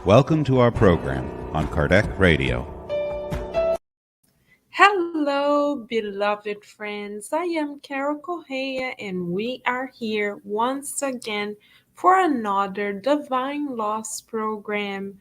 Welcome to our program on Kardec Radio. Hello, beloved friends. I am Correa, and we are here once again for another Divine Loss program.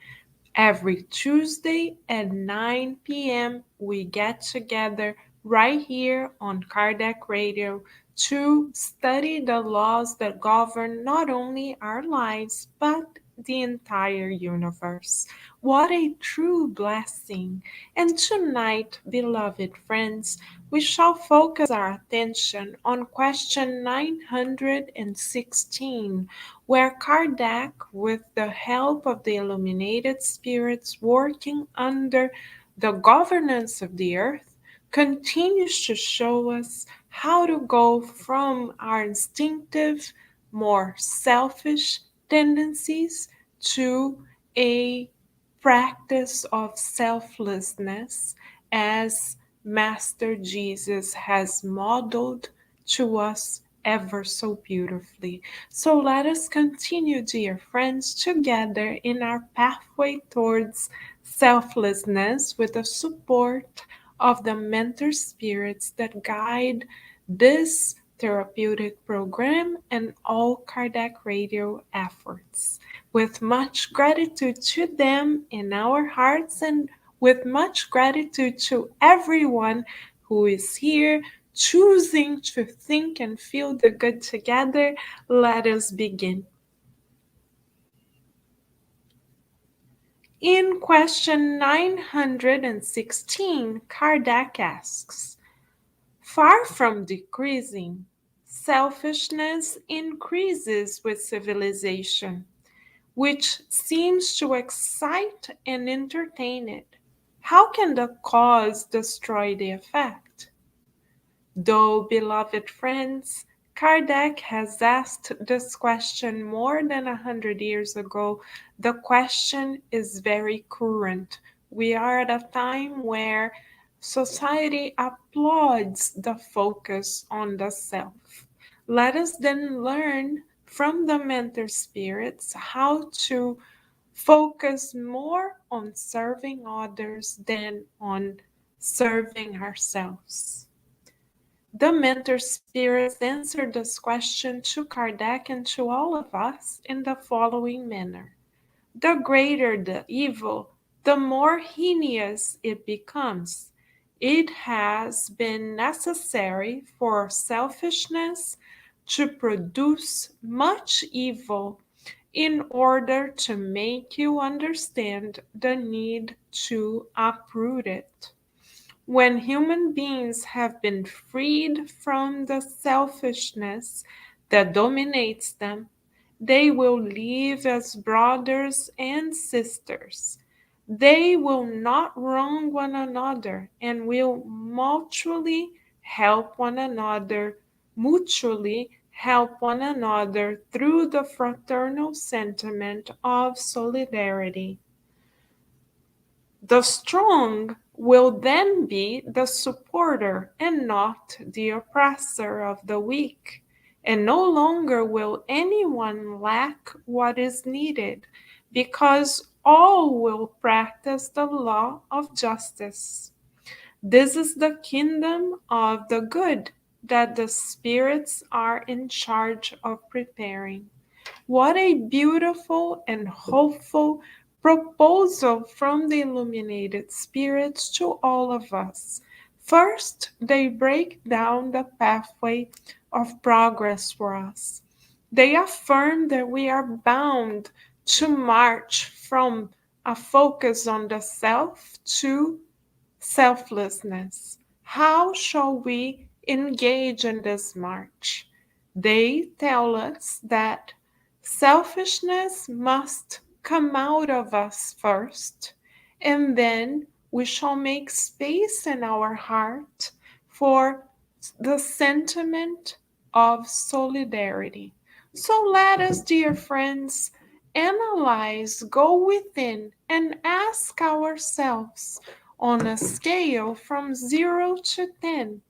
Every Tuesday at 9 p.m., we get together right here on Kardec Radio to study the laws that govern not only our lives but the entire universe. What a true blessing! And tonight, beloved friends, we shall focus our attention on question 916, where Kardec, with the help of the illuminated spirits working under the governance of the earth, continues to show us how to go from our instinctive, more selfish tendencies to a practice of selflessness as Master Jesus has modeled to us ever so beautifully. So let us continue, dear friends, together in our pathway towards selflessness with the support of the mentor spirits that guide this therapeutic program and all Kardec Radio efforts. With much gratitude to them in our hearts and with much gratitude to everyone who is here choosing to think and feel the good together, let us begin. In question 916, Kardec asks, far from decreasing, selfishness increases with civilization, which seems to excite and entertain it. How can the cause destroy the effect? Though, beloved friends, Kardec has asked this question more than 100 years ago, the question is very current. We are at a time where society applauds the focus on the self. Let us then learn from the mentor spirits how to focus more on serving others than on serving ourselves. The mentor spirits answered this question to Kardec and to all of us in the following manner. The greater the evil, the more heinous it becomes. It has been necessary for selfishness to produce much evil in order to make you understand the need to uproot it. When human beings have been freed from the selfishness that dominates them, they will live as brothers and sisters. They will not wrong one another and will mutually help one another through the fraternal sentiment of solidarity. The strong will then be the supporter and not the oppressor of the weak, and no longer will anyone lack what is needed, because all will practice the law of justice. This is the kingdom of the good that the spirits are in charge of preparing. What a beautiful and hopeful proposal from the illuminated spirits to all of us. First, they break down the pathway of progress for us. They affirm that we are bound to march from a focus on the self to selflessness. How shall we engage in this march? They tell us that selfishness must come out of us first, and then we shall make space in our heart for the sentiment of solidarity. So let us, dear friends, analyze, go within, and ask ourselves on a scale from 0 to 10,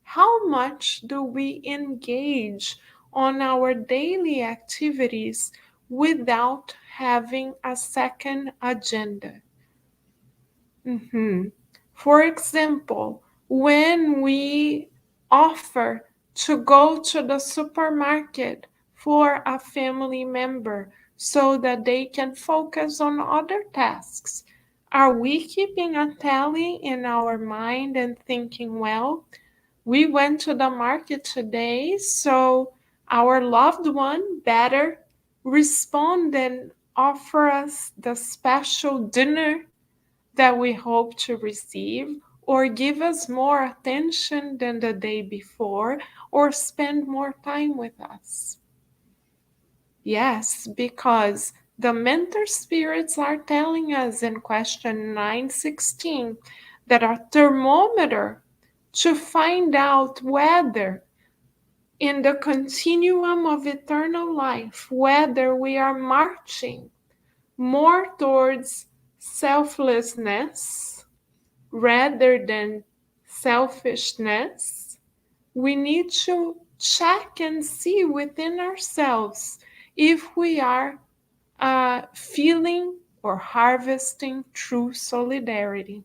how much do we engage on our daily activities without having a second agenda. Mhm. For example, when we offer to go to the supermarket for a family member so that they can focus on other tasks, are we keeping a tally in our mind and thinking, well, we went to the market today, so our loved one better respond and offer us the special dinner that we hope to receive, or give us more attention than the day before, or spend more time with us. Yes, because the mentor spirits are telling us in question 916 that a thermometer to find out whether in the continuum of eternal life, whether we are marching more towards selflessness rather than selfishness, we need to check and see within ourselves if we are feeling or harvesting true solidarity.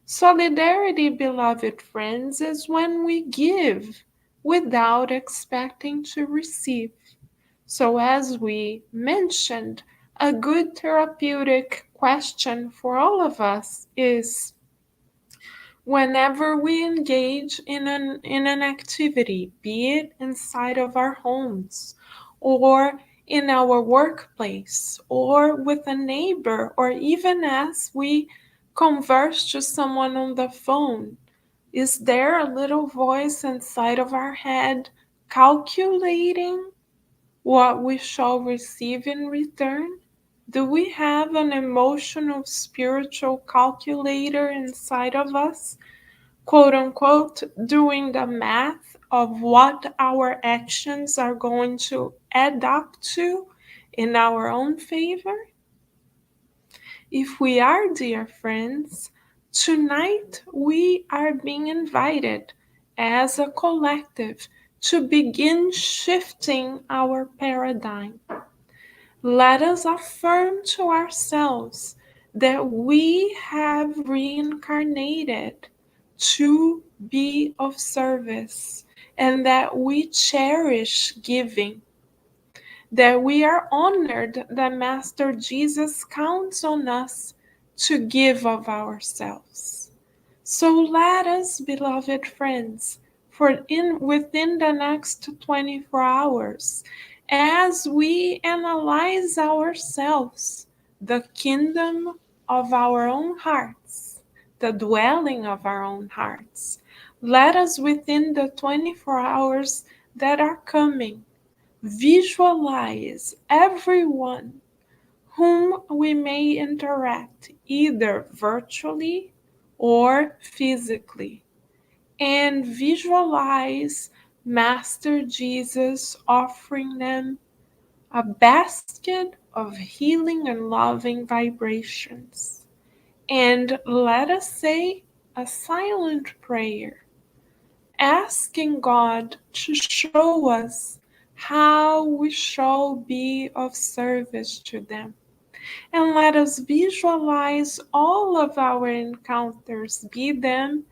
Solidarity, beloved friends, is when we give without expecting to receive. So, as we mentioned, a good therapeutic question for all of us is, whenever we engage in an activity, be it inside of our homes or in our workplace or with a neighbor, or even as we converse to someone on the phone, is there a little voice inside of our head calculating what we shall receive in return? Do we have an emotional, spiritual calculator inside of us, quote unquote, doing the math of what our actions are going to add up to in our own favor? If we are, dear friends, tonight we are being invited as a collective to begin shifting our paradigm. Let us affirm to ourselves that we have reincarnated to be of service, and that we cherish giving, that we are honored that Master Jesus counts on us to give of ourselves. So let us, beloved friends, for in within the next 24 hours, as we analyze ourselves, the kingdom of our own hearts, the dwelling of our own hearts, let us within the 24 hours that are coming visualize everyone whom we may interact either virtually or physically, and visualize Master Jesus offering them a basket of healing and loving vibrations. And let us say a silent prayer, asking God to show us how we shall be of service to them. And let us visualize all of our encounters, be them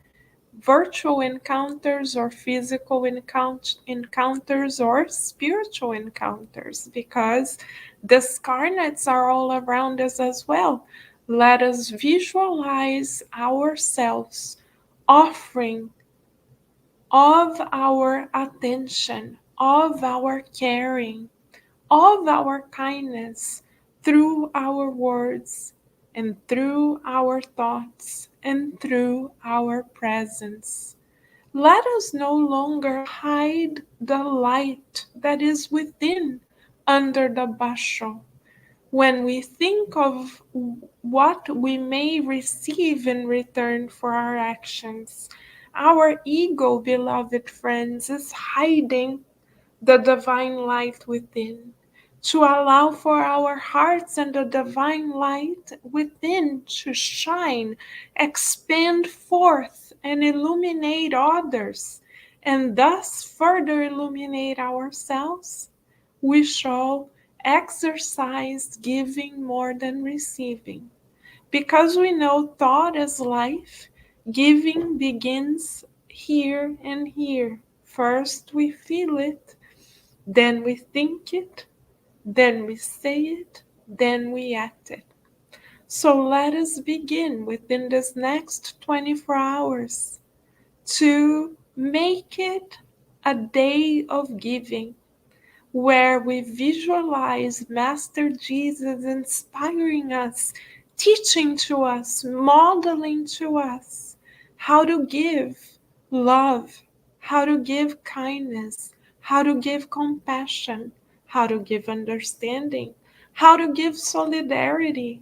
virtual encounters or physical encounters or spiritual encounters, because the scarnets are all around us as well. Let us visualize ourselves offering of our attention, of our caring, of our kindness through our words and through our thoughts and through our presence. Let us no longer hide the light that is within under the bushel. When we think of what we may receive in return for our actions, our ego, beloved friends, is hiding the divine light within, to allow for our hearts and the divine light within to shine, expand forth, and illuminate others, and thus further illuminate ourselves. We shall exercise giving more than receiving. Because we know thought is life, giving begins here and here. First we feel it, then we think it, then we say it, then we act it. So let us begin within this next 24 hours to make it a day of giving, where we visualize Master Jesus inspiring us, teaching to us, modeling to us how to give love, how to give kindness, how to give compassion, how to give understanding, how to give solidarity,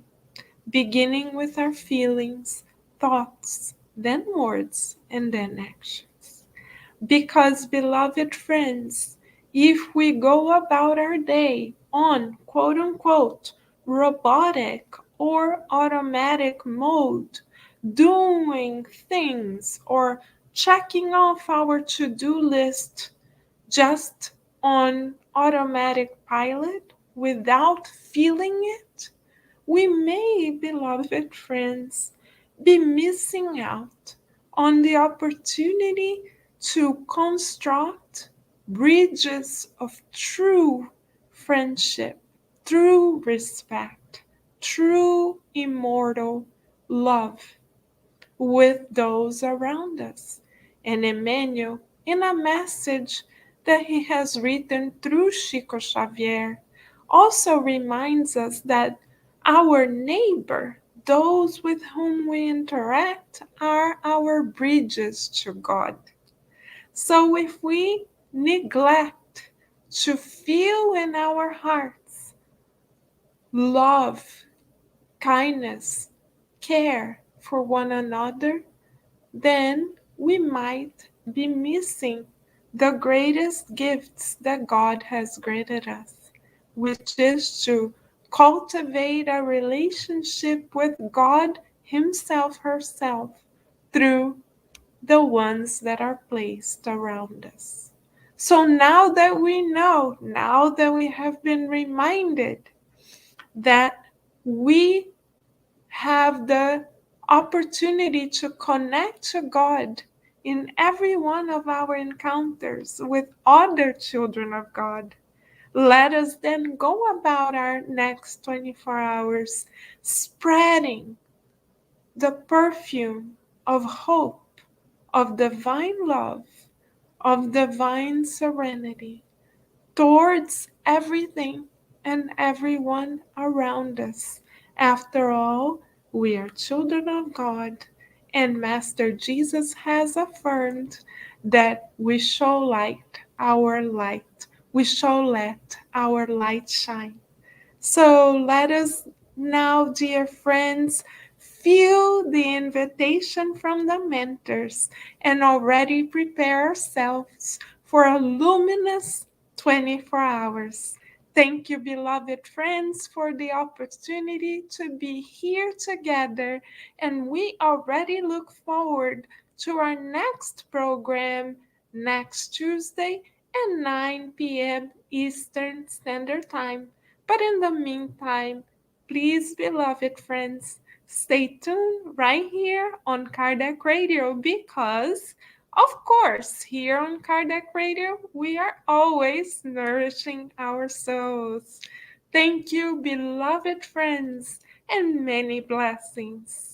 beginning with our feelings, thoughts, then words, and then actions. Because, beloved friends, if we go about our day on quote unquote robotic or automatic mode, doing things or checking off our to do list just on automatic pilot without feeling it, we may, beloved friends, be missing out on the opportunity to construct bridges of true friendship, true respect, true immortal love with those around us. And Emmanuel, in a message that he has written through Chico Xavier, also reminds us that our neighbor, those with whom we interact, are our bridges to God. So if we neglect to feel in our hearts love, kindness, care for one another, then we might be missing the greatest gifts that God has granted us, which is to cultivate a relationship with God Himself, herself, through the ones that are placed around us. So now that we know, now that we have been reminded that we have the opportunity to connect to God in every one of our encounters with other children of God, let us then go about our next 24 hours spreading the perfume of hope, of divine love, of divine serenity towards everything and everyone around us. After all, we are children of God, and Master Jesus has affirmed that we shall light our light. We shall let our light shine. So let us now, dear friends, feel the invitation from the mentors and already prepare ourselves for a luminous 24 hours. Thank you, beloved friends, for the opportunity to be here together, and we already look forward to our next program next Tuesday at 9 p.m. Eastern Standard Time. But in the meantime, please, beloved friends, stay tuned right here on Kardec Radio because, of course, here on Kardec Radio, we are always nourishing our souls. Thank you, beloved friends, and many blessings.